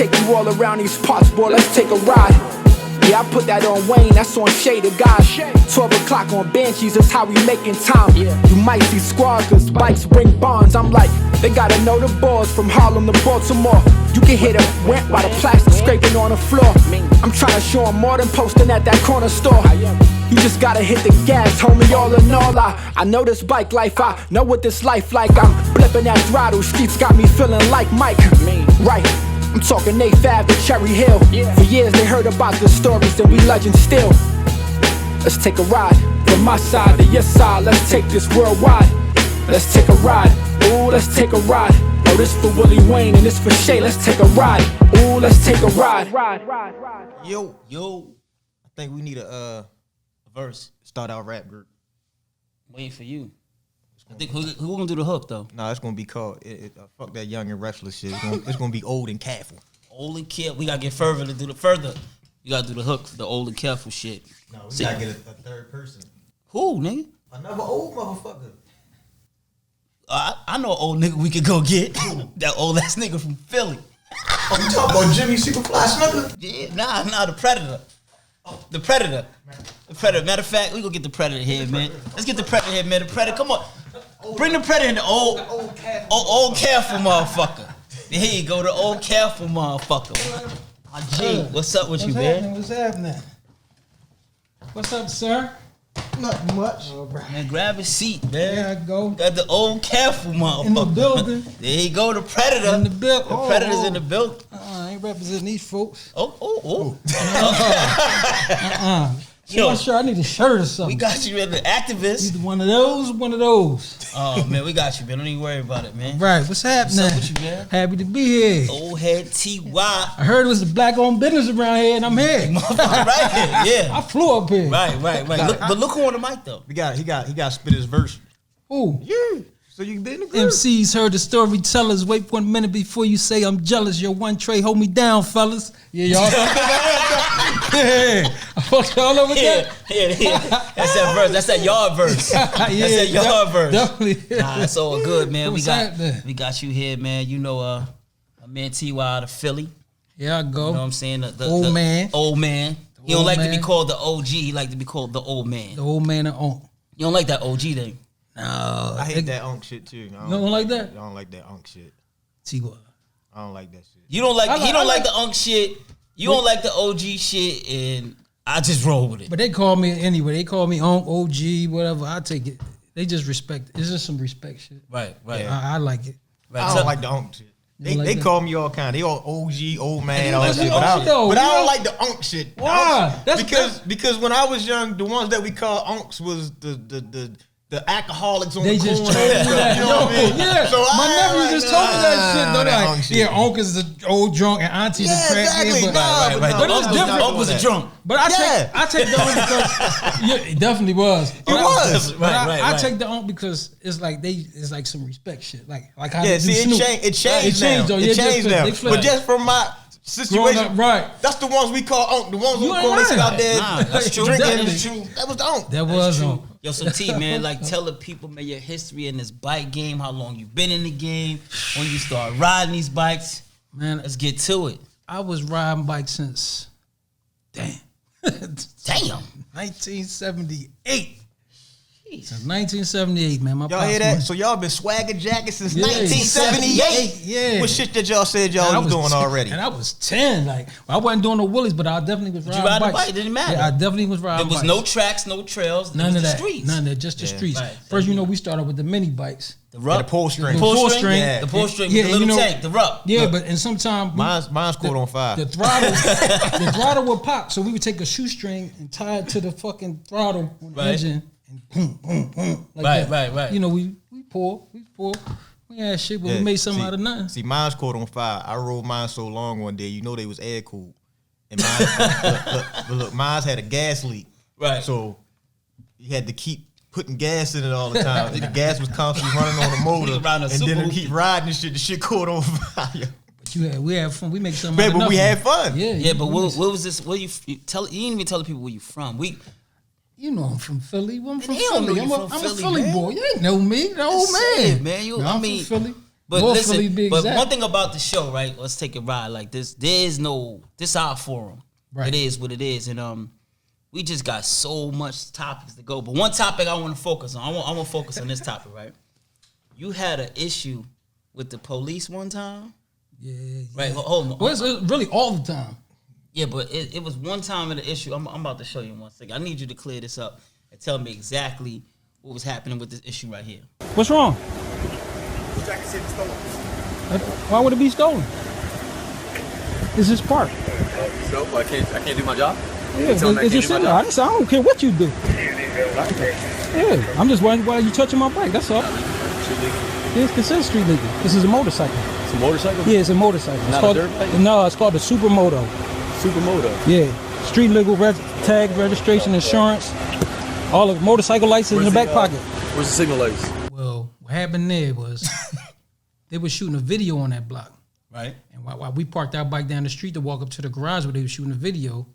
take you all around these parts, boy, let's take a ride. Yeah, I put that on Wayne, that's on Shea, the guy. 12 o'clock on Banshees, that's how we making time. You might see squad, cause bikes bring bonds. I'm like, they gotta know the boys from Harlem to Baltimore. You can hear the went by the plastic scraping on the floor. I'm trying to show them more than posting at that corner store. You just gotta hit the gas, homie, all in all. I know this bike life, I know what this life like. I'm blipping that throttle, streets got me feeling like Mike. Right, I'm talking A5 to Cherry Hill. For years they heard about the stories and we legends still. Let's take a ride, from my side to your side. Let's take this worldwide. Let's take a ride, ooh, let's take a ride. Oh, this for Willie Wayne and this for Shea. Let's take a ride, ooh, let's take a ride. Yo, I think we need a verse. Start our rap group. Waiting for you. I think who gonna do the hook though? Nah, it's gonna be called fuck that young and restless shit. It's gonna be old and careful. Old and careful. We gotta get further to do the further. You gotta do the hook, the old and careful shit. No, we gotta get a third person. Who, nigga? Another old motherfucker. I know an old nigga we could go get. That old ass nigga from Philly. Oh, you talking about Jimmy Superfly Snooker? Yeah, nah, the Predator. The Predator. The Predator. Matter of fact, we gonna get the Predator here, man. Let's get the Predator here, man. The Predator, come on. Bring the Predator in, the old careful motherfucker. Here you go, the old careful motherfucker. My G, what's up with you, man? What's happening? What's up, sir? Nothing much. Oh, Man, grab a seat, man. There I go. Got the old careful motherfucker. In the building. There you go, the Predator. In the building. The Predator's in the building. I ain't representing these folks. Oh. I'm sure I need a shirt or something. We got you in the activist. Either one of those. Oh, man, we got you, man. Don't even worry about it, man. Right, what's happening? What's up with you, man? Happy to be here. Ole Head T. I heard it was a black-owned business around here, and I'm here. Right here, yeah. I flew up here. Right. But look who on the mic, though. He got to spit his verse. Ooh. Yeah. So you can be in the group. MCs heard the storytellers. Wait 1 minute before you say I'm jealous. Your one tray, hold me down, fellas. Yeah, y'all. Yeah. I fucked y'all over there. Yeah. That's that verse. That's that yard verse. That's that yard verse. Definitely. Nah, it's all good, man. What's We got you here, man. You know, my man T.Y. out of Philly. Yeah, I go. You know what I'm saying? The old man. Old man. He don't like to be called the OG. He like to be called the old man. The old man and Onk. You don't like that OG thing? No. I hate that Onk shit too. You don't like that? I don't like that Onk shit. T.Y. I don't like that shit. You don't like. He don't like the Onk shit. You don't like the OG shit, and I just roll with it. But they call me anyway. They call me Onk, OG, whatever. I take it. They just respect it. It's just some respect shit. Right. Yeah. I like it. Right. I don't like the Onk shit. They call me all kind. They all OG, old man, all that shit. But I don't like the Onk shit. Why? Because when I was young, the ones that we call Onks was the alcoholics on they the just corner. told me that. You know what I mean? Yeah. So my nephew just told me that shit. They're like, Onk shit. yeah, Onk is the old drunk and Auntie the crack. Exactly. Yeah, Right. But it's different. Onk was a drunk. But I take the Onk because it definitely was. It was. But Right. I take the Onk because it's like some respect shit. Like how Yeah, they do see, Snoop. it changed now. Though. It changed now. But just from my situation, up, right? That's the ones we call Onk. The ones who You call ain't themselves out there Nah, that's true. drinking. That is true. That was the Onk. That was Onk. Yo, so T, man, like tell the people, man, your history in this bike game, how long you been in the game, when you start riding these bikes. Man, Let's get to it. I was riding bikes since, damn, 1978. Since 1978, man. My Y'all pops hear that? was- So y'all been swagger jackets since Yeah. 1978. Yeah. What shit that y'all said y'all And I was doing 10, already? And I was 10. Like, I wasn't doing no wheelies, but I definitely was riding you ride the bikes. bike? It didn't matter. Yeah, I definitely was riding There was bikes. no tracks, no trails. None it was of the that. streets. None of that. Just the Yeah. streets. Right. First, we started with the mini bikes. The rup. the pull string. The Pull pull string. string. The pull string. Yeah, with the and little you know- tank. The rup. Yeah, but and sometimes Mine's caught on fire. the throttle would pop, so we would take a shoestring and tie it to the fucking throttle on the Right. engine and boom, like that. Right. You know, we pull. We had shit, but we made something out of nothing. See, mine's caught on fire. I rode mine so long one day, you know they was air cooled. And mine, look, mine's had a gas leak. Right. So you had to keep putting gas in it all the time. The gas was constantly running on the motor. Around a And super then it hoopty. keep riding and shit. The shit caught on fire. But we had fun. We make something Man, out of but we nothing. had fun. Yeah, but what was this? Where you tell? You didn't even tell the people where you from. You know I'm from Philly. I'm from They don't know Philly. you I'm from a Philly, Philly man. boy. You ain't know me, the old Just saying, man. man. No, I'm I mean, from Philly. But North listen, Philly, be but exact. one thing about the show, right? Let's take a ride like this. This is our forum. Right. It is what it is, and we just got so much topics to go. But one topic I want to focus on. I want to focus on this topic, right? You had an issue with the police one time. Yeah. Right. Hold on. Well, it's really all the time. Yeah, but it was one time in the issue. I'm about to show you in 1 second. I need you to clear this up and tell me exactly what was happening with this issue right here. What's wrong? Jacket said it's stolen. Why would it be stolen? This is park. So I can't do my job. Yeah, Tell them I it's can't just do my sitting there. I job. don't care what you do. Yeah, I'm just wondering why you touching my bike. That's all. Yeah, it's considered street legal. This is a motorcycle. It's a motorcycle. Yeah, it's a motorcycle. It's Not called, a dirt bike? No, it's called a supermoto. Supermoto. Yeah, street legal tag, registration, insurance, all the motorcycle license in the back pocket. Where's the signal lights? Well, what happened there was they were shooting a video on that block. Right. And while we parked our bike down the street to walk up to the garage where they were shooting the video,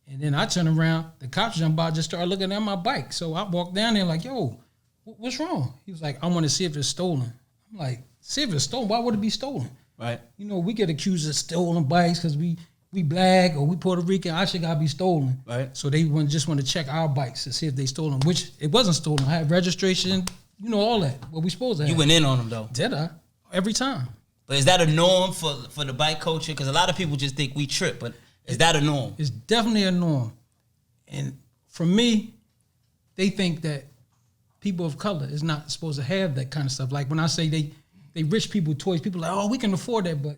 and then I turned around, the cops jumped by, just started looking at my bike. So I walked down there like, yo, what's wrong? He was like, I want to see if it's stolen. I'm like, see if it's stolen? Why would it be stolen? Right. You know, we get accused of stolen bikes because we black or we Puerto Rican. Our shit got to be stolen. Right. So they just want to check our bikes to see if they stolen, which it wasn't stolen. I had registration, you know, all that. What we supposed to have. You went in on them though. Did I? Every time. But is that a norm for the bike culture? Because a lot of people just think we trip, but is that a norm? It's definitely a norm. And for me, they think that people of color is not supposed to have that kind of stuff. Like when I say they rich people toys, people are like, oh, we can afford that. But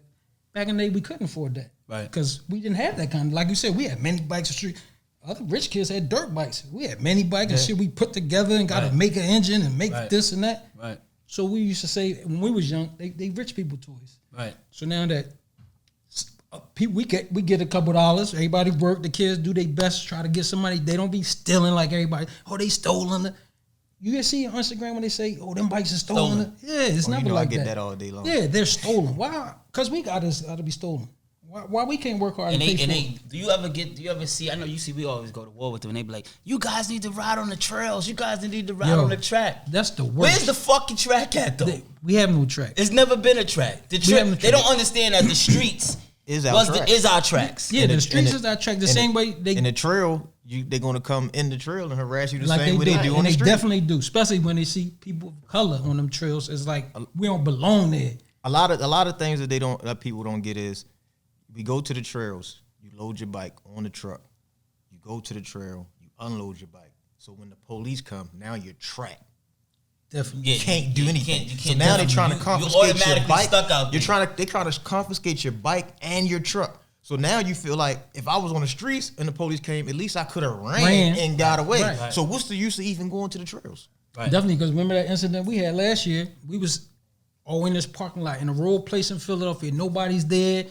back in the day, we couldn't afford that. Right. Because we didn't have that kind of, like you said, we had many bikes on the street. Other rich kids had dirt bikes. We had many bikes and shit we put together and got to make an engine and make this and that. Right. So we used to say when we was young, they rich people toys. Right. So now that we get a couple dollars, everybody work, the kids do their best, try to get some money. They don't be stealing like everybody. Oh, they stolen it. You can see on Instagram when they say, "Oh, them bikes are stolen." Yeah, it's never like I get that. that all day long. Yeah, they're stolen. Why? Because we got to be stolen. Why we can't work hard and pay for it? Do you ever see, I know you see, we always go to war with them, and they be like, you guys need to ride on the trails. You guys need to ride on the track. That's the worst. Where's the fucking track at, though? We have no track. It's never been a track. The have no they track. don't understand that the streets Is our tracks. is our tracks. Yeah, the streets is our track. The same way in the trail, they're gonna come in the trail and harass you the like same way they do on and the they street. definitely do, especially when they see people of color on them trails. It's like we don't belong there. A lot of things that people don't get is we go to the trails, you load your bike on the truck, you go to the trail, you unload your bike. So when the police come, now you're trapped. Definitely. You can't do anything. You So can't now do they're trying to nothing. confiscate You your automatically bike. stuck out there. They're trying to confiscate your bike and your truck. So now you feel like if I was on the streets and the police came, at least I could have ran and got away. Right. So what's the use of even going to the trails? Right. Definitely, because remember that incident we had last year? We was all in this parking lot in a rural place in Philadelphia. Nobody's there.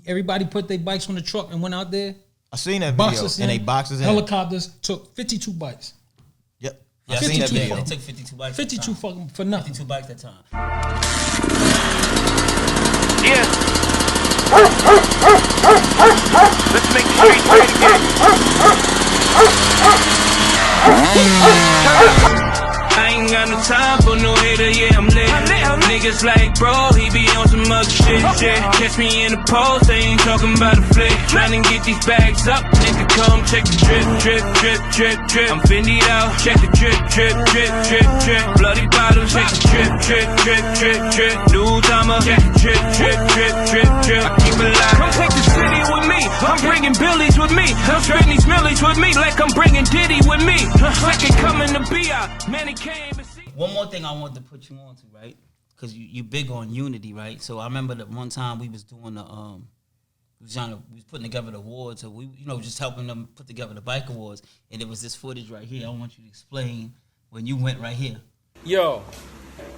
Everybody put their bikes on the truck and went out there. I seen that video and they boxes in. Helicopters took 52 bikes. Yep. Yeah, I seen that 52 video. They took 52 bikes. 52 fucking for nothing. 52 bikes that time. Yeah. Let's make the streets great again. I ain't got no time for no hater, yeah, I'm lit. Niggas like, bro, he be on some other shit, yeah. Catch me in the post, they ain't talking about a flick. Trying to get these bags up, nigga, come check the drip, drip, drip, drip, drip. I'm Fendi'd out, check the drip, drip, drip, drip, drip. Bloody bottles, check the drip, drip, drip, drip, drip. New timer, check the drip, drip, drip, drip, drip. I keep it live. Come take the city with me, I'm bringing Billies with me. I'm spending these millies with me like I'm bringing Diddy with me. Second coming to be out, man, he came and see. One more thing I wanted to put you on to, right? Because you big on unity, right? So I remember that one time we was doing we was putting together the awards, so we, just helping them put together the bike awards, and it was this footage right here. I want you to explain when you went right here. Yo,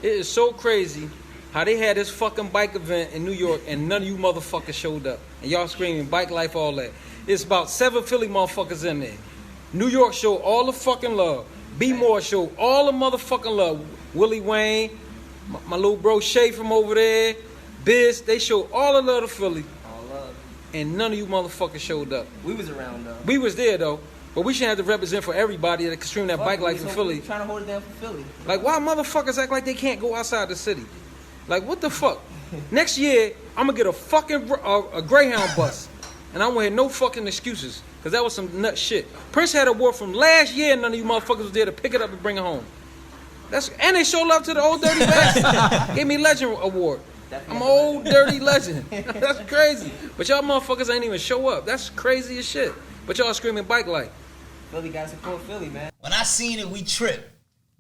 it is so crazy how they had this fucking bike event in New York and none of you motherfuckers showed up. And y'all screaming bike life, all that. It's about 7 Philly motherfuckers in there. New York showed all the fucking love. B More showed all the motherfucking love. Willie Wayne, my little bro Shea from over there, Biz, they showed all the love to Philly. All love. And none of you motherfuckers showed up. We was around though. We was there though. But we should have to represent for everybody that can stream that bike life in Philly. Trying to hold it down for Philly. Like, why motherfuckers act like they can't go outside the city? Like, what the fuck? Next year, I'm gonna get a fucking a Greyhound bus, and I won't have no fucking excuses, cause that was some nut shit. Prince had an award from last year, and none of you motherfuckers was there to pick it up and bring it home. And they showed love to the old dirty bastard. Gave me legend award. I'm an old dirty legend. That's crazy. But y'all motherfuckers ain't even show up. That's crazy as shit. But y'all screaming bike life. Philly got support Philly, man. When I seen it, we tripped.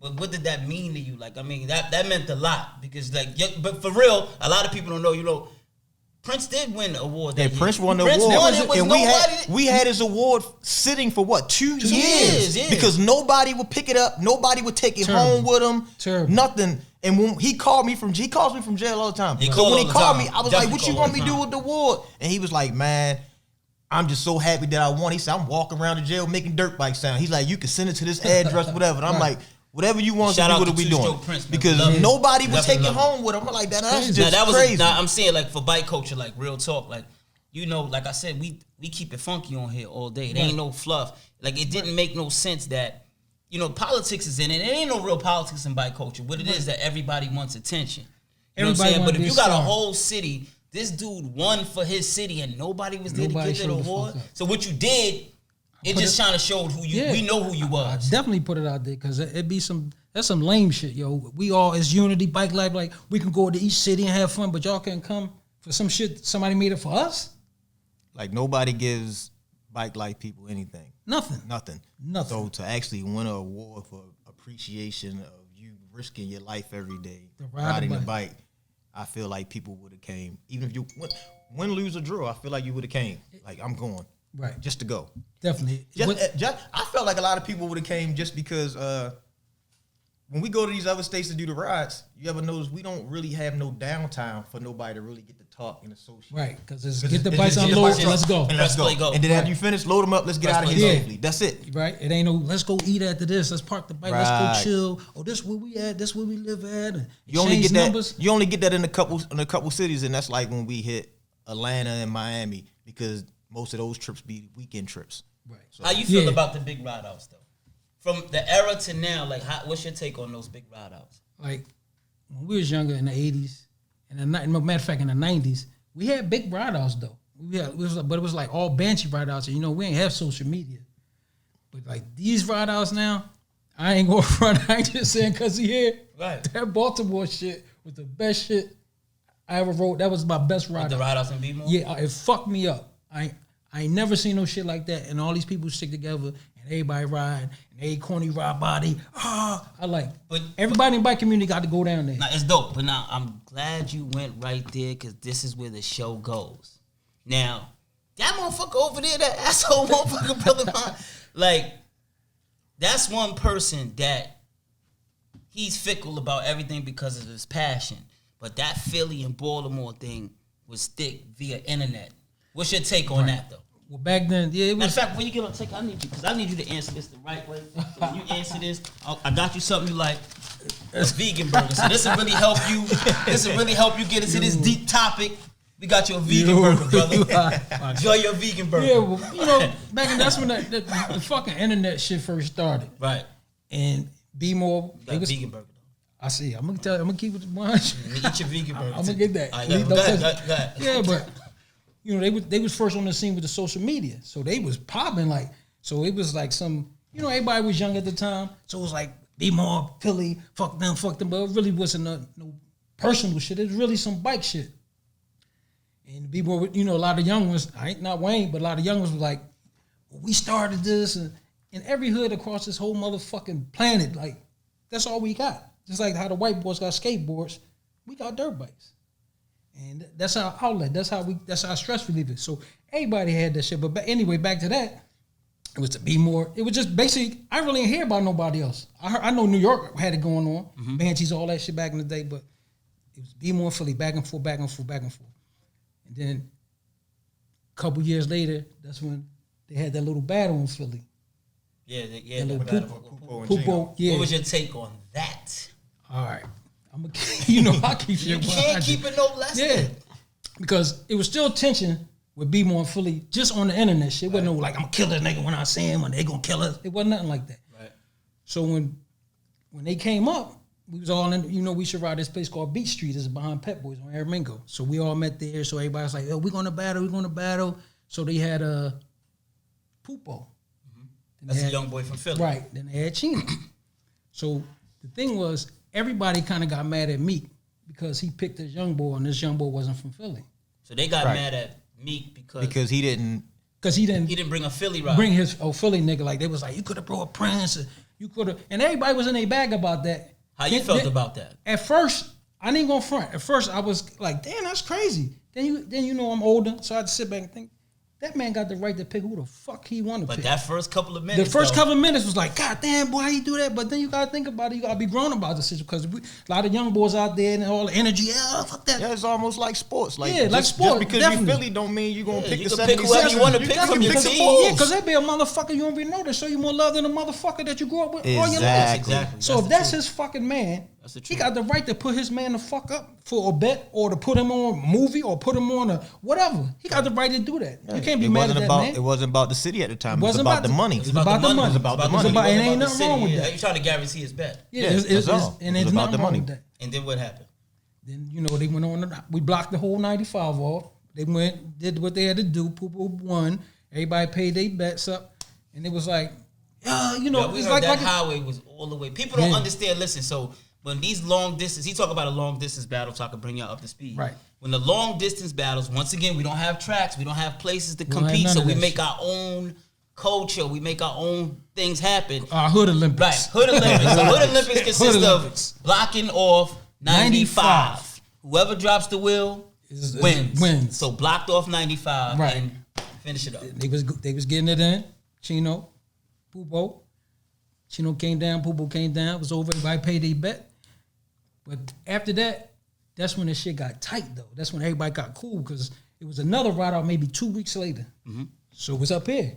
But what did that mean to you? Like, I mean, that meant a lot because, like, but for real, a lot of people don't know. You know, Prince did win the award. Yeah, Prince won the award, and we had his award sitting for what 2 years? Yeah. Because nobody would pick it up, nobody would take it home with him, nothing. And when he calls me from jail all the time. So when he called me, I was like, "What you want me to do with the award?" And he was like, "Man, I'm just so happy that I won." He said, "I'm walking around the jail making dirt bike sound." He's like, "You can send it to this address, whatever." And I'm like, "Whatever you want to do, what are we doing?" Prince, because nobody would take it home with him. I'm like, that's just crazy. I'm saying, like, for bike culture, like, real talk, like, you know, like I said, we keep it funky on here all day. There ain't no fluff. Like, it didn't make no sense that, you know, politics is in it. There ain't no real politics in bike culture. What it is that everybody wants attention. You know what I'm saying? But if you got a whole city, this dude won for his city and nobody was there to give the award. So what you did, it just kind of showed who you. We know who you was. I definitely put it out there because that's some lame shit, yo. We all as unity, bike life, like we can go to each city and have fun, but y'all can't come for some shit somebody made it for us. Like nobody gives bike life people anything. Nothing. So to actually win an award for appreciation of you risking your life every day riding the bike, I feel like people would have came. Even if you win, lose, or draw, I feel like you would have came. Like, I'm going. Right. Just to go. Definitely. I felt like a lot of people would have came just because when we go to these other states to do the rides, you ever notice we don't really have no downtime for nobody to really get to talk and associate. Right, because it's get the bikes unloaded, let's go. And let's go. And then after you finish, load them up, let's get out of here safely. That's it. Right, it ain't no, let's go eat after this, let's park the bike, let's go chill. Oh, this where we at, this where we live at. And you only get numbers. You only get that in a couple cities, and that's like when we hit Atlanta and Miami, because most of those trips be weekend trips. Right. So, how you feel about the big ride outs though? From the era to now, like, what's your take on those big ride outs? Like, when we was younger in the 80s, and matter of fact, in the 90s, we had big ride outs though. But it was like all Banshee ride outs. And, you know, we ain't have social media. But like these ride outs now, I ain't going front. I ain't just saying because he here. Right. That Baltimore shit was the best shit I ever rode. That was my best ride out. The ride outs in Baltimore? Yeah, it fucked me up. I ain't never seen no shit like that. And all these people stick together and everybody ride and every corny ride body. But everybody in the bike community got to go down there. Now it's dope. But now I'm glad you went right there because this is where the show goes. Now, that motherfucker over there, that asshole motherfucker brother mine, like, that's one person that he's fickle about everything because of his passion. But that Philly and Baltimore thing was thick via internet. What's your take on that, though? Well, back then, yeah, it was. Matter of fact, when you get on take, I need you to answer this the right way. So when you answer this, I got you something you like. It's vegan burger. So this will really help you. This will really help you get into this deep topic. We got you a vegan burger, brother. Enjoy your vegan burger. Yeah, well, you know, back then that's when the fucking internet shit first started. Right. And be more. Got vegan burger. I see. I'm gonna keep it 100. Eat your vegan burger. I'm gonna get that. Right, go ahead. Yeah, but you know they was first on the scene with the social media, so they was popping like. So it was like some, you know, everybody was young at the time, so it was like be more Philly, fuck them, but it really wasn't no personal shit. It was really some bike shit. And be more, you know, a lot of young ones. I ain't not Wayne, but a lot of young ones was like, well, we started this, and in every hood across this whole motherfucking planet, like that's all we got. Just like how the white boys got skateboards, we got dirt bikes. And that's our outlet. That's our stress reliever. So everybody had that shit. But anyway, back to that. It was to be more. It was just basically, I really didn't hear about nobody else. I know New York had it going on. Banshees, all that shit back in the day. But it was be more Philly, back and forth. And then a couple years later, that's when they had that little battle in Philly. Yeah. Pupo. Yeah. What was your take on that? All right. You know, I keep shit. You can't keep it no less. Yeah. Because it was still tension with B-More and Philly just on the internet shit. It wasn't no like, I'm gonna kill this nigga when I see him and they gonna kill us. It wasn't nothing like that. Right. So when they came up, we was all in, we should ride this place called Beach Street. It's behind Pet Boys on Aramingo. So we all met there. So everybody was like, "Yo, we're gonna battle." So they had Pupo. That's a young boy from Philly. Right. Then they had Chino. So the thing was, everybody kind of got mad at Meek because he picked this young boy, and this young boy wasn't from Philly. So they got mad at Meek because he didn't bring a Philly ride. Bring his Philly nigga. Like they was like, you could have brought a Prince. You could have, and everybody was in their bag about that. How you felt about that? At first, I didn't go front. At first, I was like, damn, that's crazy. Then I'm older, so I had to sit back and think, that man got the right to pick who the fuck he want to pick. But that first couple of minutes, couple of minutes was like, God damn, boy, how you do that? But then you gotta think about it. You gotta be grown about the situation because a lot of young boys out there and all the energy. Yeah, fuck that. Yeah, it's almost like sports. Like like sports. Just because definitely. you Philly don't mean you gonna pick you the can pick 76ers. whoever you want to pick from your team. Yeah, because that be a motherfucker you don't even know that show you more love than a motherfucker that you grew up with all your life. Exactly. So if that's his fucking man, he got the right to put his man the fuck up for a bet or to put him on a movie or put him on a whatever. He got the right to do that. You can't be mad at that, man. It wasn't about the city at the time. It was about the money. It was about the money. It was about the money. And ain't nothing wrong with that. You trying to guarantee his bet. Yeah, it's all. And It there's was about nothing the wrong money. with that. And then what happened? Then they went on. We blocked the whole 95 off. They did what they had to do. People won. Everybody paid their bets up, and it was like, we it's heard like that highway was all the way. People don't understand. Listen, so when these long distance, he talk about a long distance battle, so I can bring y'all up to speed. Right. When the long distance battles, once again, we don't have tracks, we don't have places to compete, so we make our own culture, we make our own things happen. Our Hood Olympics. Right, Hood Olympics. The Hood Olympics consist of blocking off 95. Whoever drops the wheel wins. So blocked off 95 and finish it up. They was getting it in. Chino, Pupo. Chino came down, Pupo came down. It was over. Everybody paid their bet. But after that, that's when the shit got tight, though. That's when everybody got cool because it was another ride out maybe 2 weeks later. Mm-hmm. So it was up here.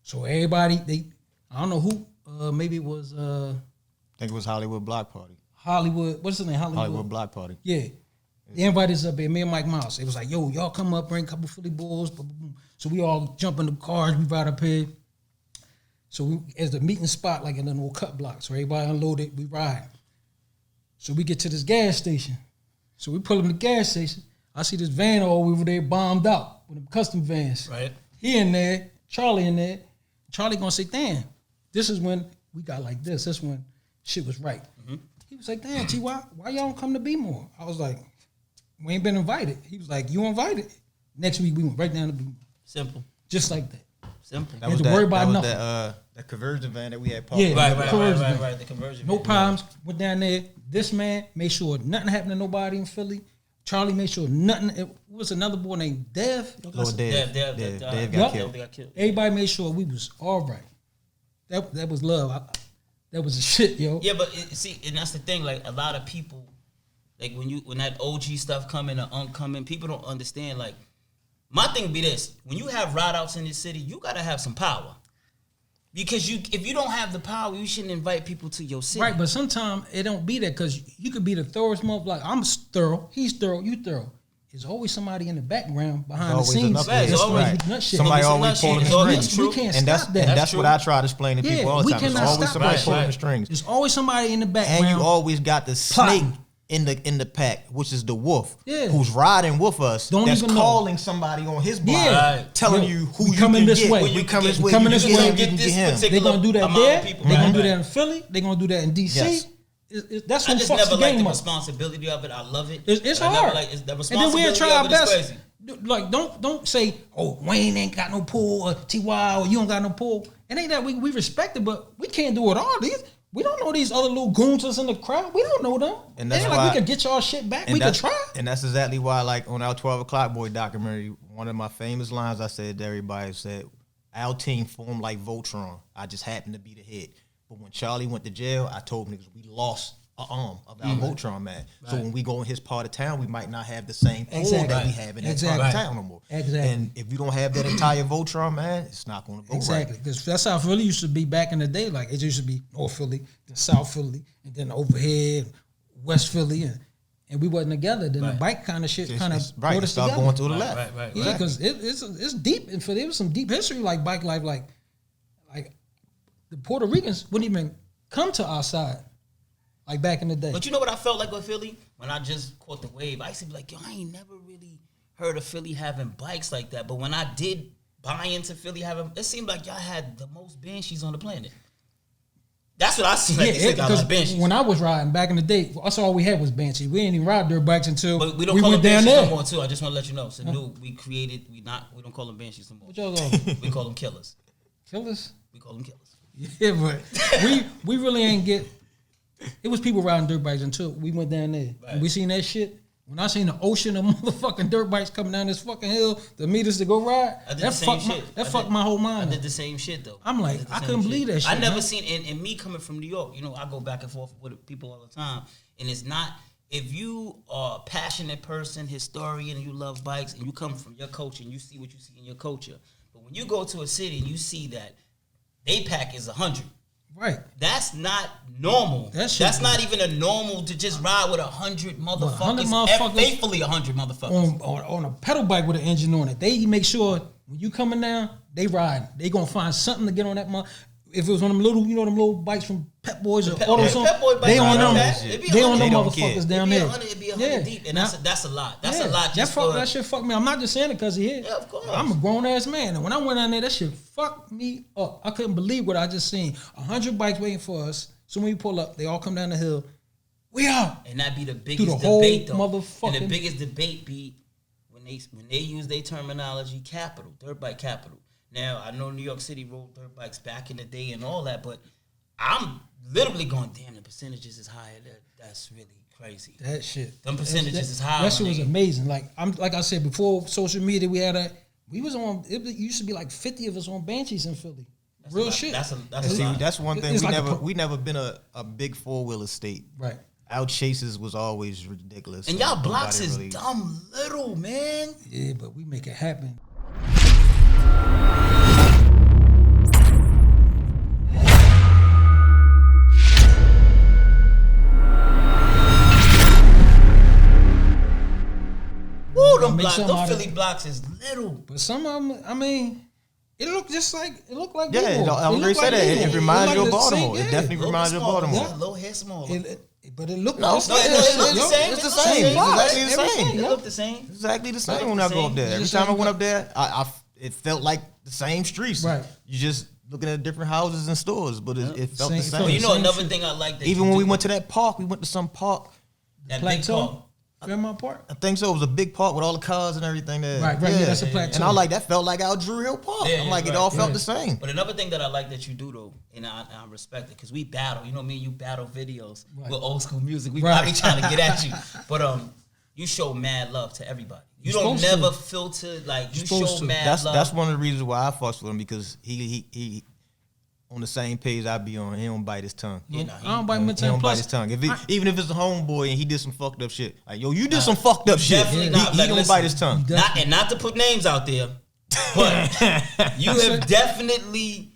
So everybody, I don't know who, maybe it was... I think it was Hollywood Block Party. What's his name? Hollywood Block Party. Yeah. They invited us up here, me and Mike Mouse. It was like, yo, y'all come up, bring a couple Philly bulls. So we all jump in the cars, we ride up here. So as the meeting spot, like in an old cut block. So everybody unloaded, we ride. So we get to this gas station. So we pull up in the gas station. I see this van all over there bombed out with them custom vans. Right. He in there, Charlie in there. Charlie gonna say, damn, this is when we got like this. This when shit was right. Mm-hmm. He was like, damn, T, why y'all don't come to B-more? I was like, we ain't been invited. He was like, you invited? Next week, we went right down to B-more. Simple. Just like that. Simple. That was worry about nothing. That conversion van that we had. Right. The conversion no van. problems. Went down there. This man made sure nothing happened to nobody in Philly. Charlie made sure nothing. It was another boy named Dev. Dev got killed. Everybody made sure we was all right. That was love. That was the shit, yo. Yeah, but see, and that's the thing. Like a lot of people, like when that OG stuff coming or coming, people don't understand. Like my thing be this: when you have ride outs in this city, you gotta have some power. Because if you don't have the power, you shouldn't invite people to your city. Right, but sometimes it don't be that because you could be the thoroughest motherfucker. Like, I'm thorough, he's thorough, you thorough. There's always somebody in the background behind the scenes. Somebody always pulling the strings. We can't stop that. And that's what I try to explain to people all the time. There's always somebody pulling the strings. There's always somebody in the background. And you always got the snake in the pack, which is the wolf, yeah, who's riding with us. That's calling somebody on his block, telling you who you coming can this get. way. When you coming this way, coming this way. They're gonna do that there. They're gonna do that in Philly. They're gonna do that in DC. Yes. That's I what just fucks never the liked game the up. responsibility of it. I love it. It's hard. The and then we'll try our best. Crazy. Like don't say, oh, Wayne ain't got no pull or T.Y. or you don't got no pull. It ain't that we respect it, but we can't do it all. We don't know these other little goons that's in the crowd. We don't know them. And that's why we could get y'all shit back. We could try. And that's exactly why, like on our 12 O'Clock Boy documentary, one of my famous lines I said to everybody said, our team formed like Voltron. I just happened to be the head. But when Charlie went to jail, I told niggas we lost an arm of our Voltron man. Right. So when we go in his part of town, we might not have the same pull that we have in that part of town no more. Exactly. And if you don't have that entire Voltron man, it's not going to go right. Because that's how Philly used to be back in the day. Like it used to be North Philly, then South Philly, and then overhead, West Philly, and we wasn't together. Then the bike kind of shit kind of brought us together. Going to the left. Right. Yeah, because it's deep. And there was some deep history like bike life. Like the Puerto Ricans wouldn't even come to our side. like back in the day. But you know what I felt like with Philly? When I just caught the wave, I used to be like, yo, I ain't never really heard of Philly having bikes like that. But when I did buy into Philly having, it seemed like y'all had the most Banshees on the planet. That's what I seen. Like, because when I was riding back in the day, that's all we had was Banshee. We didn't even ride dirt bikes until but we don't call went them down Banshees there. no more too. I just want to let you know. It's a new. We don't call them Banshees no more. What y'all call? We call them killers. Killers? We call them killers. Yeah, but we really ain't get. It was people riding dirt bikes until we went down there. Right. And we seen that shit. When I seen the ocean of motherfucking dirt bikes coming down this fucking hill to meet us to go ride, that fucked my whole mind. I did the same shit though. I'm like, I couldn't believe that shit. I never seen, and me coming from New York, you know, I go back and forth with people all the time, and it's not, if you are a passionate person, historian, and you love bikes, and you come from your culture, and you see what you see in your culture, but when you go to a city and you see that they pack is 100. Right. That's not normal. That's not even a normal to just ride with 100 motherfuckers. Faithfully 100 motherfuckers. On a pedal bike with an engine on it. They make sure when you coming down, they ride. They gonna find something to get on that if it was on them little, you know, them little bikes from Pep Boys or Auto Zone, they on them. They on them motherfuckers down there. It'd be 100 deep, and that's a lot. That's a lot. That shit fucked me. I'm not just saying it because he hit. Yeah, of course. I'm a grown ass man, and when I went down there, that shit fucked me up. I couldn't believe what I just seen. 100 bikes waiting for us. So when we pull up, they all come down the hill. We out. And that'd be the biggest debate, though. And the biggest debate be when they use their terminology, capital, dirt bike capital. Now, I know New York City rode dirt bikes back in the day and all that, but I'm literally going, damn, the percentages is higher. That's really crazy. That shit. Them percentages is high. That shit was amazing. Like I said, before social media, we was on, it used to be like 50 of us on Banshees in Philly. That's Real shit. That's one thing it's we never been a big 4-wheeler state. Right. Our chases was always ridiculous. And y'all blocks is dumb little, man. Yeah, but we make it happen. Woo, them Philly blocks is little. But some of them, I mean, it looked like yeah, I already said that. It reminds you of Baltimore. It definitely reminds you of Baltimore. Yeah, a little hair small. But it looked it looked the same. It's the same. Exactly the same. It looked the same. Exactly the same when I go up there. Every time I went up there, it felt like the same streets. Right. You just looking at different houses and stores, but it felt the same. You know another thing I like that even when we went to that park, we went to some park. That big park. Fairmont Park? I think so. It was a big park with all the cars and everything there. Right, yeah, that's a plateau. And I like that felt like our Drew Hill Park. Yeah, I'm like, it all felt the same. But another thing that I like that you do though, and I respect it, because we battle. You know me and you battle videos with old school music. We probably trying to get at you. But you show mad love to everybody. You don't never filter, like you show mad love. That's one of the reasons why I fucks with him, because he on the same page I be on. He don't bite his tongue. I don't bite my tongue. He don't bite his tongue. Even if it's a homeboy and he did some fucked up shit, like, yo, you did some fucked up shit. He don't bite his tongue. Not to put names out there, but you have definitely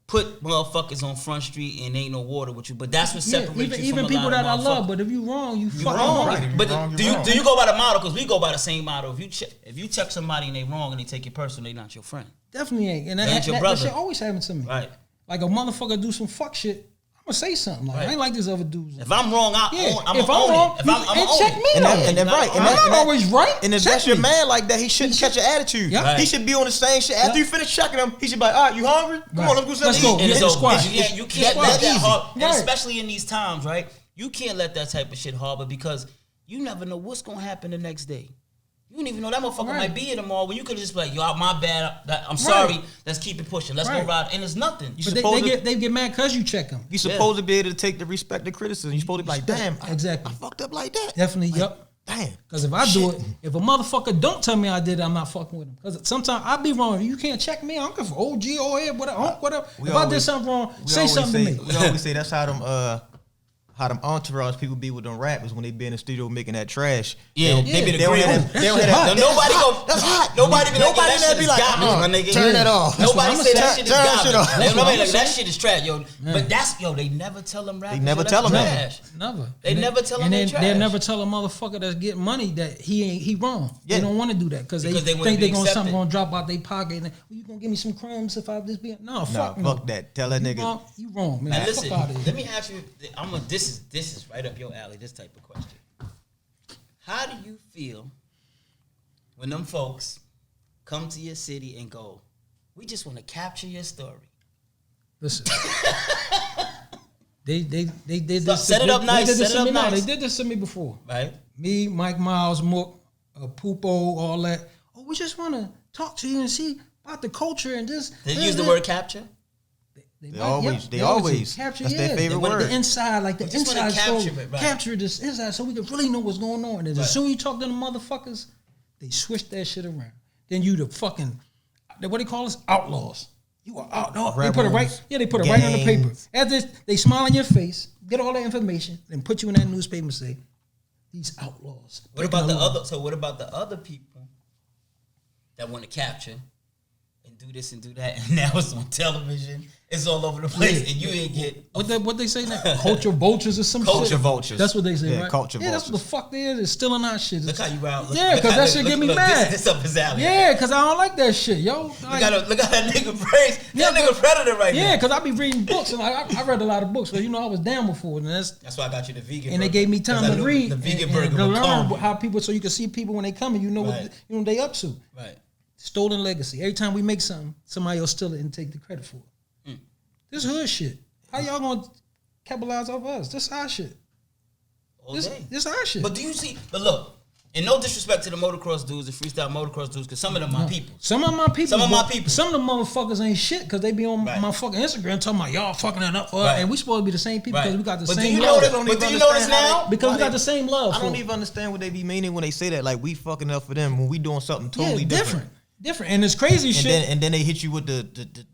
put motherfuckers on Front Street and ain't no water with you. But that's what separates you even from people a lot that I of love. But if you wrong, you fucking wrong. wrong. But do you go by the model? Because we go by the same model. If you check somebody and they wrong and they take it personal, they not your friend. Definitely ain't. And that shit always happens to me. Right. Like a motherfucker do some fuck shit, I'm gonna say something. Like I ain't like these other dudes. If I'm wrong, I'm if I'm wrong, check me and right. I'm not always right. And if that's your man like that, he shouldn't catch your attitude. Yep. He should be on the same shit. After you finish checking him, he should be like, all right, you hungry? Come on, let's go. And it's squad. You can't let that harbor, especially in these times, right? You can't let that type of shit harbor, because you never know what's gonna happen the next day. You don't even know that motherfucker might be here tomorrow when you could just be like, yo, my bad. I'm sorry. Let's keep it pushing. Let's go ride. And it's nothing. But they get mad because you check them. You're supposed to be able to take the respect and criticism. You're supposed to be like, damn, exactly. I fucked up like that. Definitely, like, damn. Because if I do it, if a motherfucker don't tell me I did it, I'm not fucking with him. Because sometimes I be wrong. You can't check me. I don't care for OG, OA, whatever. If I did something wrong, say something to me. We always say that's how them entourage people be with them rappers when they be in the studio making that trash. Yeah, they be the Nobody go. That's hot. Nobody be like, turn that off. Nobody say that shit is garbage. Nobody like that shit is trash, yo. But that's they never tell them rappers. They never tell them trash. Never. They never tell them they trash. They'll never tell a motherfucker that's getting money that he wrong. They don't want to do that because they think they're gonna drop out their pocket. And you gonna give me some crumbs if I just be fuck that. Tell that nigga you wrong, man. Listen, let me ask you. This this is right up your alley. This type of question. How do you feel when them folks come to your city and go, we just want to capture your story? Listen. They did this. Set it up nice. They did this Set it to me. up No, nice. they did this to me before. Right. Me, Mike Miles, Mook, Pupo, all that. Oh, we just want to talk to you and see about the culture and this. They use the word capture. They always capture. That's their favorite word. The inside, like the just wanna inside story. capture it, right. Capture this inside so we can really know what's going on. And Right. as soon as you talk to them motherfuckers, they switch that shit around. Then you the fucking, what they call us? Outlaws. You are out. No, they put it right. Yeah, they put it right on the paper. After this, they smile in your face, get all that information, and put you in that newspaper and say, these outlaws. What about the other? So what about the other people that want to capture and do this and do that, and now it's on television, it's all over the place, and you ain't get what they say now? Culture vultures or some shit. Culture vultures. That's what they say, Yeah, right? culture that's vultures. what the fuck they is. It's stealing our shit. Look how you out. Yeah, because that shit get me mad. This up his alley. Yeah, because I don't like that shit, yo. Look at that nigga praise. That nigga predator right now. Yeah, because I be reading books, and I read a lot of books, but I was down before, and That's why I got you the vegan. and they burger, gave me time 'cause I to knew read the vegan and burger to would learn come. how people, so you can see people when they come and you know Right. what they up to. Right. Stolen legacy. Every time we make something, somebody else steal it and take the credit for it. This hood shit. How y'all gonna capitalize off us? This our shit. All day. This our shit. But do you see? But look, and no disrespect to the motocross dudes, the freestyle motocross dudes, because some of them my people. Some of my people. Some of my people. Some of the motherfuckers ain't shit because they be on Right. my fucking Instagram talking about y'all fucking it up for us, Right. and we supposed to be the same people because Right. we got the But do same you love. notice? But do you notice now? Because we got the same love. I don't for it. even understand what they be meaning when they say that. Like, we fucking up for them when we doing something totally different. And it's crazy and shit. then they hit you with the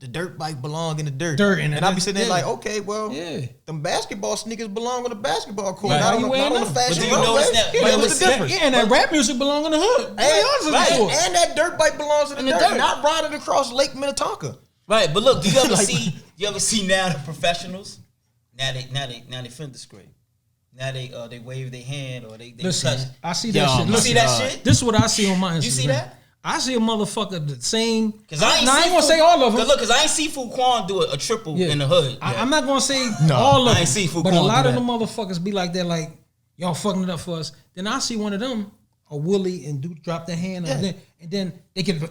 dirt bike belong in the dirt. Dirt, and I be sitting there like, okay, well, Yeah. them basketball sneakers belong on the basketball court. Right. Not Why on you the- wearing not on them? the fashion But do you runway. notice that- Yeah, but what's the difference? Yeah, and that rap music belong in the hood. What y'all looking right. for? And that dirt bike belongs in the dirt, not riding across Lake Minnetonka. Right, but look, do you ever Like- see? You ever see now the professionals? Now they fender scrape. Now they wave their hand or they Listen, touch. I see that shit. You Listen, see that shit? This is what I see on my Instagram. You see that? I see a motherfucker the same. Cause I ain't, now, I ain't gonna say all of them. Cause I ain't see Fuquan do a triple in the hood. I'm not gonna say all of I them. ain't see Fuquan but a lot do of that. them motherfuckers be like that, like y'all fucking it up for us. Then I see one of them, a Wheelie, and dude drop their hand, and then they get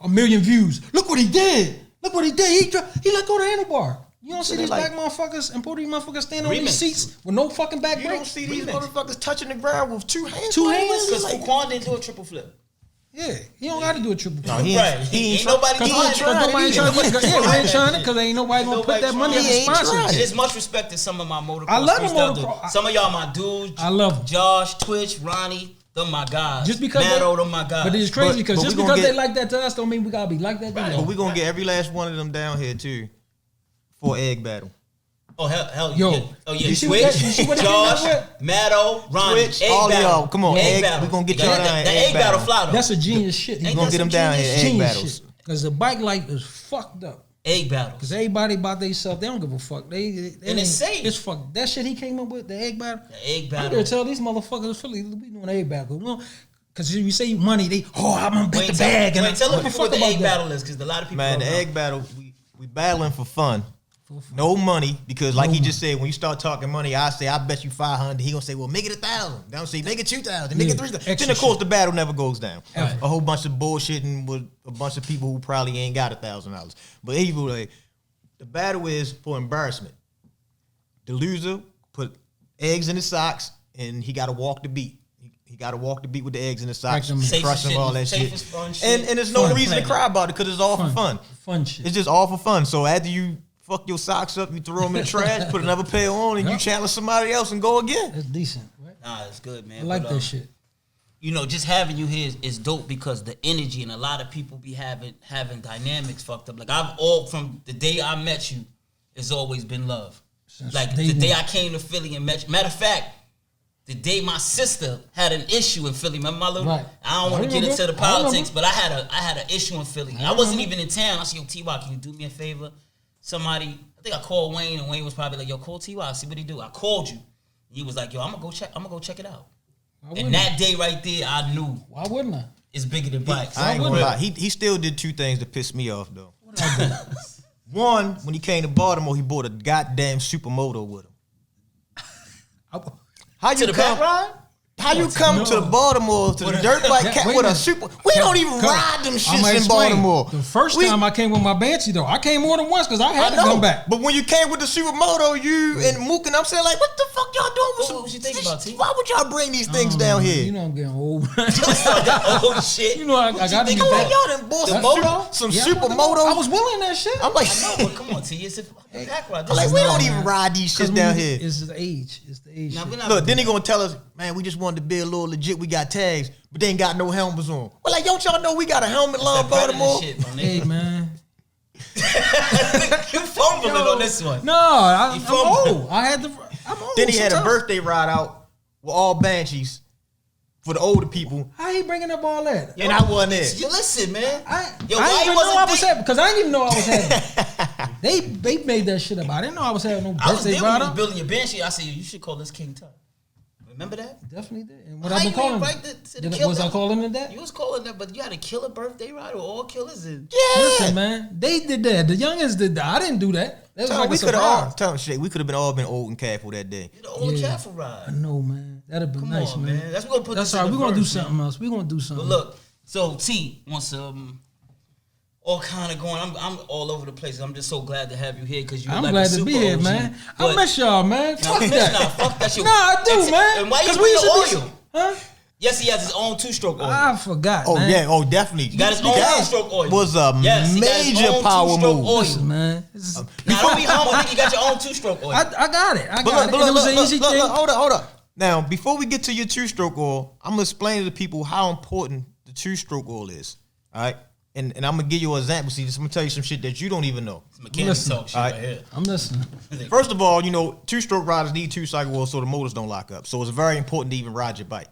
a million views. Look what he did. Look what he did. He let go the handlebar. You don't see these black motherfuckers and Puerto Rican motherfuckers standing on these seats with no fucking back You brake. don't see these motherfuckers touching the ground with two hands. Two hands? Cause Fuquan didn't do a triple flip. Yeah, he don't got to do a triple. No, he Right. ain't Ain't nobody Cause trying. nobody ain't trying to Nobody yeah, we ain't trying it because ain't nobody gonna put that money as a sponsor. There's much respect to some of my motocross. I love the freestyle motocross. dudes. Some of y'all my dudes. I love 'em. Josh, Twitch, Ronnie. Them my guys. Just because Maddo, them my guys. but it's crazy But because just we gonna because they get- like that to us don't mean we gotta be like that to But them. we gonna get every last one of them down here too for egg battle. Oh hell, Yo, yeah. Oh yeah, you see Twitch, what that- you see what they Josh, came up Maddo, Ronnie, Twitch, egg all battle. y'all, come on, egg, battle. we gonna get That- y'all that- down that egg egg battle battle. fly though. That's a genius shit. Ain't gonna that get them some down genius here, egg shit? Genius battles. shit. Because the bike life is fucked up. Egg battles. Because everybody about themselves, they don't give a fuck. They And ain't- it's safe. It's fuck. That shit he came up with, the egg battle. The egg I'm battle. gonna tell these motherfuckers in Philly, we doing egg battle. Because you say money, I'm gonna bet the bag. Tell and the I- people fuck what the about egg that. battle is, because a lot of people Man, the don't know. egg battle, we battling for fun. No money, because like he just said, when you start talking money, I say, I bet you 500. He gonna say, well, make it 1,000. They don't say, make it 2,000, make it 3,000. Extra Then of course shit. the battle never goes down. Right. A whole bunch of bullshitting with a bunch of people who probably ain't got $1,000. But anyway, the battle is for embarrassment. The loser put eggs in his socks, and he got to walk the beat. He got to walk the beat with the eggs in his socks, Like them crush them, all that shit. safest fun shit. And there's no Fun. reason to cry about it because it's all for fun. Fun shit. It's just all for fun. So after you fuck your socks up, you throw them in the trash, put another pair on, and you Yep. challenge somebody else and go again. That's decent, right? Nah, it's good, man. I like But, that shit. You know, just having you here is dope because the energy and a lot of people be having dynamics fucked up. Like from the day I met you, it's always been love. Since Like day the day one. I came to Philly and met you. Matter of fact, the day my sister had an issue in Philly. Remember my little? Right. I don't want I to get into remember. the I politics, remember. but I had an issue in Philly. I wasn't even in town. I said, yo, T-Y, can you do me a favor? Somebody, I think I called Wayne, and Wayne was probably like, yo, call T.Y., see what he do. I called you. He was like, yo, I'm gonna go check it out. Why wouldn't And that day right there, I knew Why wouldn't I? it's bigger than bikes. I ain't gonna wouldn't. lie. He still did two things that pissed me off though. What did I do? One, when he came to Baltimore, he bought a goddamn supermoto with him. How To you the back come? ride? How you come to Baltimore to the dirt bike cat wait with a a minute. super? We don't even Come- ride them I'ma shits in explain. Baltimore. The first time I came with my Banshee though, I came more than once because I had to come back. But when you came with the supermoto, you and Mook and I'm saying like, what the fuck y'all doing with What you think about, T? Why would y'all bring these things down here? You know I'm getting old. Oh shit. You know I got to be think I'm about like, back. y'all done bought The some moto? some Yeah, supermoto. I was willing that shit. I'm like, No, but come on, T. It's a fucking pack ride. I'm like, we don't man. even ride these shits Because down here. It's the age. It's the age. Nah, shit. we're not Look, then they gonna tell us, man, we just wanted to be a little legit. We got tags, but they ain't got no helmets on. Well, like, don't y'all know we got a helmet law in Baltimore? Shit, my Hey nigga. man. You fumbling on this one. No, I'm fumbled. old. I'm old. Then he had a sometimes. birthday ride out with all Banshees for the older people, How he bringing up all that? and I wasn't there. You listen, man. I Yo, didn't why even you know I wasn't was there? having because I didn't even know I was having. They made that shit up. I didn't know I was having no I was birthday there when you was ride. building your Banshee. I said, you should call this King Tut. Remember that? Definitely did. And what How I've been you calling ain't it. right to the Was I killer? calling it that? You was calling that, but you had a killer birthday ride with all killers in. Listen, man, they did that. The youngins did that. I didn't do that. That was Tell like him we a could have all, surprise. tell him shit. We could have all been old and careful that day. You the old Yeah. careful I ride. know, man. That'd been Come nice, on, man. man. That's what we're gonna put That's this all right. in the We're gonna do verse, man. something else. We're gonna do something. But look, so T wants all kind of going. I'm all over the place. I'm just so glad to have you here because you're I'm like glad a to super be here, OG, man. I but- miss y'all, man. Nah, Fuck miss- that. nah, fuck that shit. Nah, I do, And- man. and why you 'Cause bring used the to do- oil? Huh? Yes, he has his own two-stroke oil. I forgot, Oh man. yeah, oh definitely. He got his own That two-stroke oil. was a Yes, he got his major own power two-stroke move. oil. Listen, man. This is- Now, don't be humble. Nigga, you got your own two-stroke oil. I got it. I But got look, it. And it was an easy thing. hold up. Now, before we get to your two-stroke oil, I'm gonna explain to the people how important the two-stroke oil is. All right, and I'm gonna give you an example. See, I'm gonna tell you some shit that you don't even know. It's mechanic Listen. talk shit All right right. here. I'm listening. First of all, you know, two-stroke riders need two-cycle oil so the motors don't lock up. So it's very important to even ride your bike.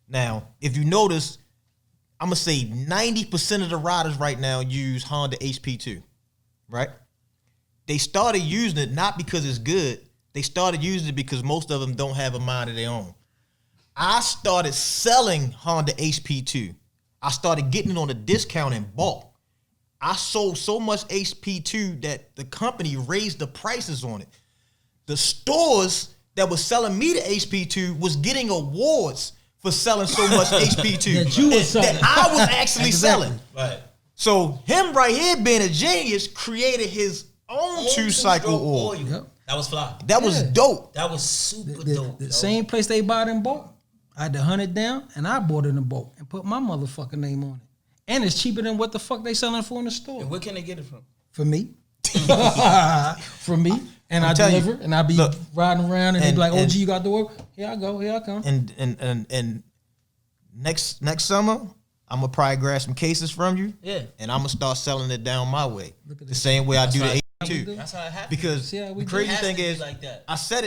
Now, if you notice, I'm gonna say 90% of the riders right now use Honda HP2, right? They started using it not because it's good. They started using it because most of them don't have a mind of their own. I started selling Honda HP2. I started getting it on a discount in bulk. I sold so much HP2 that the company raised the prices on it. The stores that was selling me the HP2 was getting awards for selling so much HP2 That you was selling. that I was actually Exactly. selling. Right. So him right here being a genius created his own two-cycle oil. Yep. That was fly. That was Yeah. dope. That was super The dope. yo. same place they bought it in bulk, I had to hunt it down and I bought it in bulk and put my motherfucking name on it. And it's cheaper than what the fuck they selling for in the store. And where can they get it from? For me. For me. And I telling you, deliver and I be look, riding around and they and- be like, and- OG, you got the work? Here I go, here I come. And next summer, I'm gonna probably grab some cases from you. Yeah. And I'm gonna start selling it down my way. Look at The this. same way I do right. the do. A2. That's how it happened. Because See how we the do? crazy It has thing to be is, like that. I said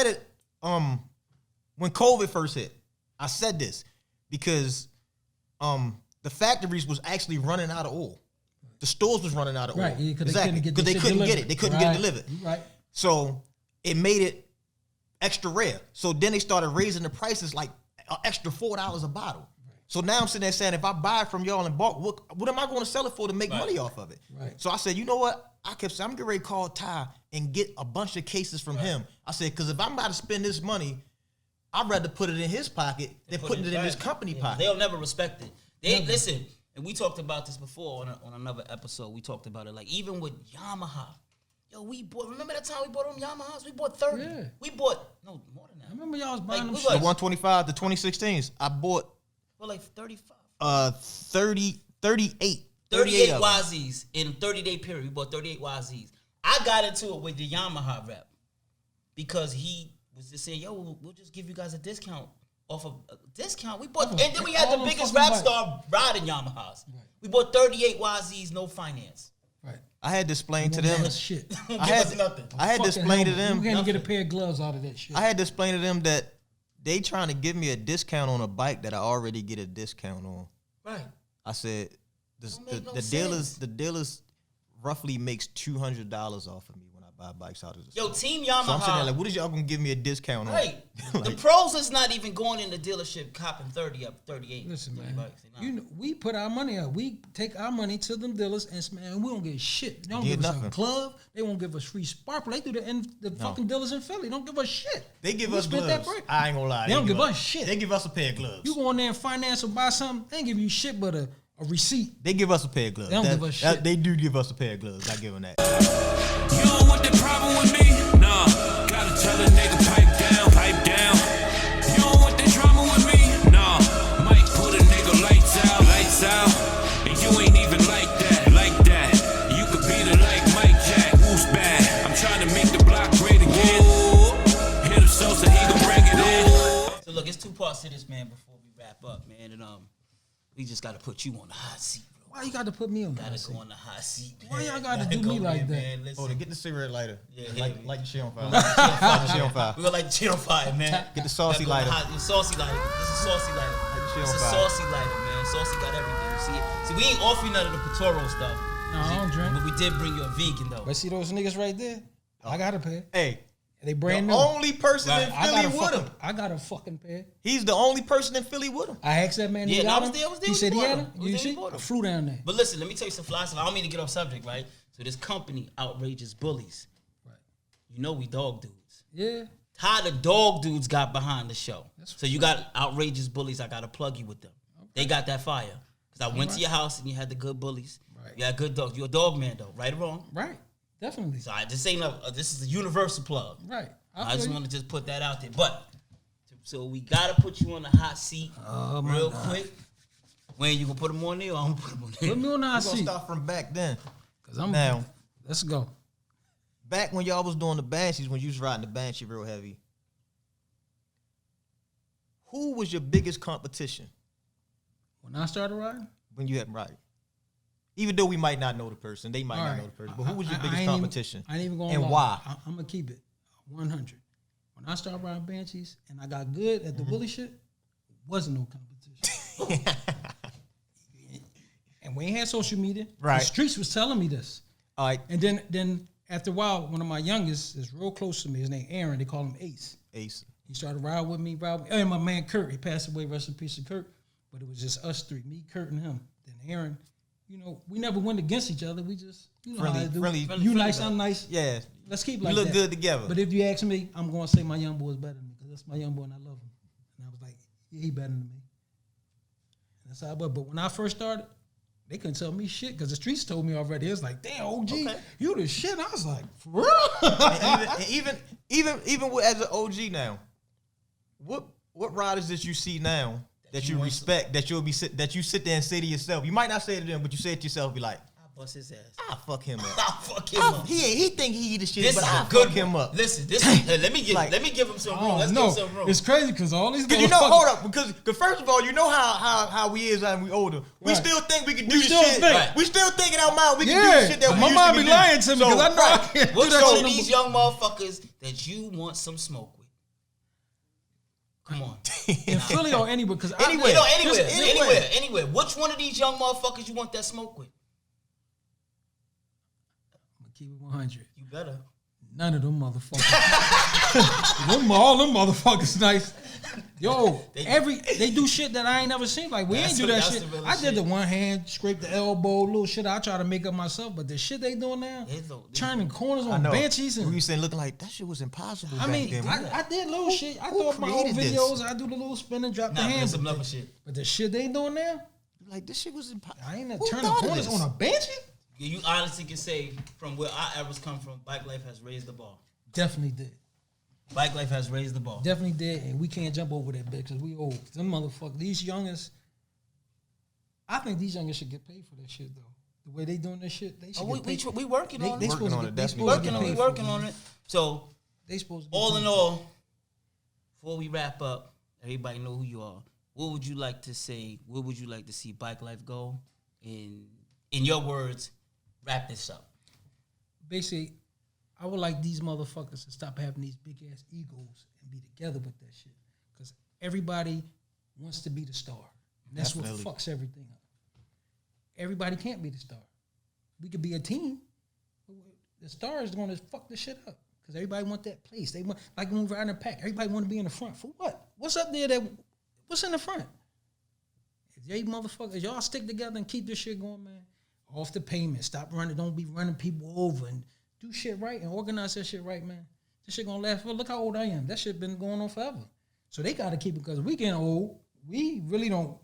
it when COVID first hit. I said this because the factories was actually running out of oil. The stores was running out of oil. Right, yeah, because exactly. they Because they couldn't couldn't get get it it. They couldn't get it delivered. delivered. Right. So it made it extra rare. So then they started raising the prices like an extra $4 a bottle. So now I'm sitting there saying, if I buy it from y'all in bulk, what am I going to sell it for to make money off of it? Right. So I said, you know what? I kept saying, I'm getting ready to call Ty and get a bunch of cases from him. I said, because if I'm about to spend this money, I'd rather put it in his pocket than putting it in this company pocket. They'll never respect it. They listen, and we talked about this before on another episode. We talked about it. Like even with Yamaha, yo, remember that time we bought them Yamahas? We bought 30. Yeah. We bought no more than that. I remember y'all was buying Like, them we shit. The 125, the 2016s, I bought We're like 35. 38 38 of them. YZs in a 30-day period. We bought 38 YZs. I got into it with the Yamaha rep because he was just saying, yo, we'll just give you guys a discount off of a discount. We bought, and then we had all the them biggest fucking rap star riding Yamahas. We bought 38 YZs, no finance. Right. I had to explain to Give them. us shit. Give I had us nothing. I had to Fucking explain to helmet. them. You can't even get a pair of gloves out of that shit. I had to explain to them that they trying to give me a discount on a bike that I already get a discount on. Right. I said Don't make no the sense. dealers roughly makes $200 off of me when I buy bikes out of the Yo, store. Team So I'm sitting there Yamaha. like, what is y'all gonna give me a discount on? Right. Like, The pros is not even going in the dealership copping 30 up, 38. Listen, 30 man. bucks. You know, we put our money up. We take our money to them dealers, and man, we don't get shit. They don't Get give us nothing. a glove. They won't give us free sparkle. They do the fucking dealers in Philly. Don't give us shit. They give We us spent gloves. that bread. I ain't gonna lie. They don't give us shit. They give us a pair of gloves. You go in there and finance or buy something, they ain't give you shit but a receipt. They give us a pair of gloves. They don't give us shit. They do give us a pair of gloves. I give them that. You don't want the problem with me? Nah, gotta tell a nigga pipe down, pipe down. You don't want the drama with me? Nah, might put a nigga lights out. And you ain't even like that, like that. You could beat it like Mike Jack, who's bad? I'm trying to make the block great again. Hit him so he gon' bring it in. So look, it's two parts to this, man, before we wrap up, man. And we just gotta put you on the hot seat, bro. Why you got to put me on? Gotta that? go on the hot seat, man. Why y'all gotta do go me like in, that? Man. Listen. Oh, to get the cigarette lighter. Yeah, Light the shit on fire. Light the shit on fire. We're gonna light the shit on fire, man. Get the saucy Gotta go lighter. The saucy lighter. This is saucy lighter. the shit This on is fire. saucy lighter, man. Saucy got everything. You see, we ain't offering none of the Patoro stuff. No, I don't drink. But we did bring you a vegan though. But see those niggas right there? I got a pair. Hey, They brand the new. only person Right. in I Philly got a with him. fucking. I got a fucking pair. He's the only person in Philly with him. I asked that man. Yeah, he no, got I was him. there, I was there He when said you he bought had him. him. I was You there when see, you bought him. flew down there. But listen, let me tell you some fly stuff. I don't mean to get off subject, right? So this company, Outrageous Bullies. Right. You know we dog dudes. Yeah. How the dog dudes got behind the show. So you got Outrageous Bullies. I gotta plug you with them. They got that fire. Cause I went to your house and you had the good bullies. Right. You had good dogs. You're a dog man though, right or wrong? Right. Definitely. So this ain't this is a universal plug. Right. I just want to just put that out there. But so we gotta put you on the hot seat real quick. When you gonna put them on there or I'm gonna put them on there? Put me on the hot We're gonna seat. start from back then. Cause I'm Now, Let's go. back when y'all was doing the Banshees, when you was riding the Banshee real heavy, who was your biggest competition When I started riding, when you had riding? Even though we might not know the person, they might all not right. know the person, but who was your I biggest ain't even- competition? I ain't even going. And lie. why? I'm gonna keep it 100. When I started riding Banshees and I got good at the Mm-hmm. Willie shit, wasn't no competition. And we ain't had social media. Right. The streets was telling me this. All right, And then after a while, one of my youngest is real close to me. His name Aaron. They call him Ace. Ace. He started riding with me. And my man Kurt. He passed away. Rest in peace to Kurt. But it was just us three, me, Kurt, and him. Then Aaron, you know, we never went against each other. We just, you know, how I do. Friendly. You nice, I'm nice. Yeah, Let's keep you like look that. good together. But if you ask me, I'm going to say my young boy is better than me because that's my young boy and I love him. And I was like, yeah, he better than me. And that's how I was. But when I first started, they couldn't tell me shit because the streets told me already. It was like, damn, OG, you the shit. And I was like, for real? And even as an OG now, what riders that you see now that you respect that that you sit there and say to yourself, you might not say it to them, but you say it to yourself, be like, I'll bust his ass. I'll fuck him up. I'll fuck him up. He think he the shit, This but is I'll a good fuck him one. up. Listen, let me give him some room. Let's give him some room. It's crazy because all these Cause you know, motherfuckers- hold up, because first of all, you know how we is when we older. We Right. still think we can We do the still shit. think. Right. We still think in our mind we can Yeah, do the shit that we my used mom to be do. lying to me because I know I can't do What's that one shit of no these more. young motherfuckers that you want some smoke with? Come on. In Philly or anywhere because Anywhere. You know, Just anywhere. Which one of these young motherfuckers you want that smoke with? I'm gonna keep it 100. You better. None of them motherfuckers. All them motherfuckers nice. Yo, they do shit that I ain't never seen. Like we ain't do that that's shit. the real I did shit. the one hand, scrape the elbow, little shit. I try to make up myself, but the shit they doing now, turning corners I on know. benches We and. used to looking like that shit was impossible. I back mean, then. I did little shit. I who thought my old created this? videos. I do the little spin and drop the Nah, hand. there's some but other the- shit. But the shit they doing now, like this shit was impossible. I ain't Who turning thought of corners this? on a bench. You honestly can say from where our eras come from, bike life has raised the bar. Definitely did. Bike life has raised the bar. Definitely did, and we can't jump over that bitch because we old. Them motherfuckers, these youngest. I think these youngest should get paid for that shit though. The way they doing this shit, they should get paid. We working on They it. supposed to on get- it, they definitely. supposed to get We paid working for on it. So They supposed to get all paid in for all, before we wrap up, everybody know who you are. What would you like to say? Where would you like to see bike life go? In your words, wrap this up. Basically, I would like these motherfuckers to stop having these big ass egos and be together with that shit. Because everybody wants to be the star. And that's Definitely. what fucks everything up. Everybody can't be the star. We could be a team. the stars going to fuck this shit up because everybody want that place. They want, like when we ride in a pack, everybody want to be in the front. For what? What's up there? What's in the front? If y'all stick together and keep this shit going, man, off the payment, stop running, don't be running people over and do shit right and organize that shit right, man. This shit gonna last forever. Look how old I am. That shit been going on forever. So they gotta keep it because we getting old. We really don't,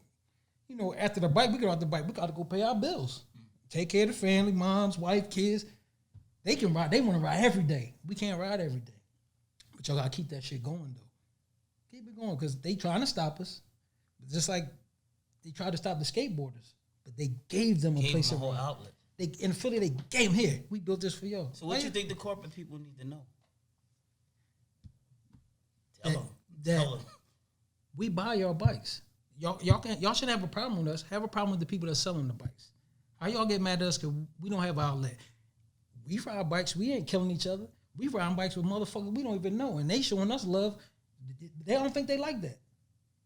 after the bike, we get off the bike, we gotta go pay our bills. Take care of the family, moms, wife, kids. They can ride, they wanna ride every day. We can't ride every day. But y'all gotta keep that shit going though. Keep it going because they trying to stop us. Just like they tried to stop the skateboarders, but they gave them a place to ride. Outlet. In Philly, they gave them here. We built this for y'all. So what you think the corporate people need to know? Tell them. We buy your bikes. Y'all shouldn't have a problem with us. Have a problem with the people that's selling the bikes. How y'all get mad at us because we don't have an outlet? We ride bikes. We ain't killing each other. We ride bikes with motherfuckers we don't even know, and they showing us love. They don't think they like that.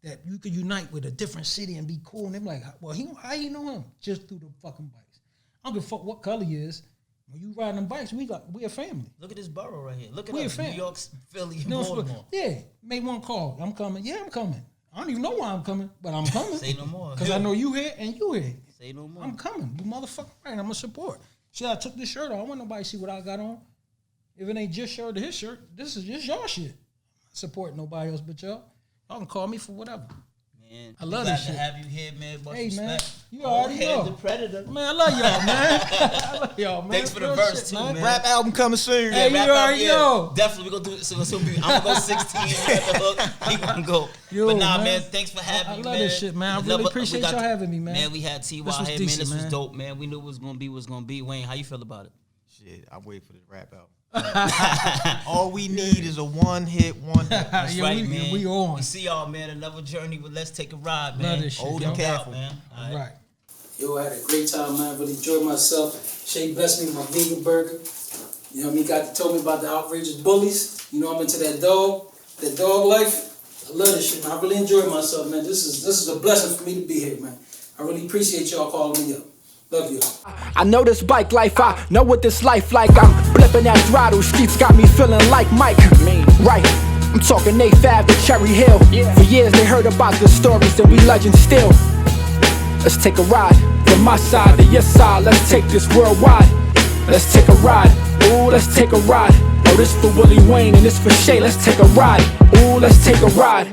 That you could unite with a different city and be cool. And they're like, well, how you know him? Just through the fucking bikes. I don't give a fuck what color he is. When you riding them bikes, we a family. Look at this borough right here. Look at us, New York, Philly, Baltimore. Yeah, make one call. I'm coming. Yeah, I'm coming. I don't even know why I'm coming, but I'm coming. Say no more. Because I know you here and you here. Say no more. I'm coming. You motherfucking right. I'm going to support. Shit, I took this shirt off. I want nobody to see what I got on. If it ain't just shirt or his shirt, this is just y'all shit. I support nobody else but y'all. Y'all can call me for whatever. Man, I love this shit. Glad to have you here, man. Much hey, respect. man, you already know. The Predator. Man, I love y'all, man. I love y'all, man. Thanks for the Real verse, shit, too, man. Rap album coming soon. Hey, you already know. Definitely, we're going to do it. So I'm going to go 16 at the hook. We going to go. Yo, but nah, man, thanks for having me, man. I love this shit, man. I really appreciate y'all having me, man. Man, we had T.Y. here, man. This was dope, man. We knew it was going to be what's going to be. Wayne, how you feel about it? Shit, I wait for this rap album. All we need is a one-hit wonder. That's right, man. We on. We see y'all, man. Another journey, but let's take a ride, man. Love this shit, Old and careful, man. All right. Yo, I had a great time, man. Really enjoyed myself. Shea blessed me with my vegan burger. You know what I mean? Told me about the outrageous bullies. You know, I'm into that dog life. I love this shit, man. I really enjoyed myself, man. This is a blessing for me to be here, man. I really appreciate y'all calling me up. Love you. I know this bike life, I know what this life like. I'm flipping that throttle, streets got me feeling like Mike. Right, I'm talking 8th Ave to Cherry Hill. For years they heard about the stories and we legends still. Let's take a ride from my side to your side. Let's take this worldwide. Let's take a ride. Ooh, let's take a ride. Oh, this for Willie Wayne and this for Shea. Let's take a ride. Ooh, let's take a ride.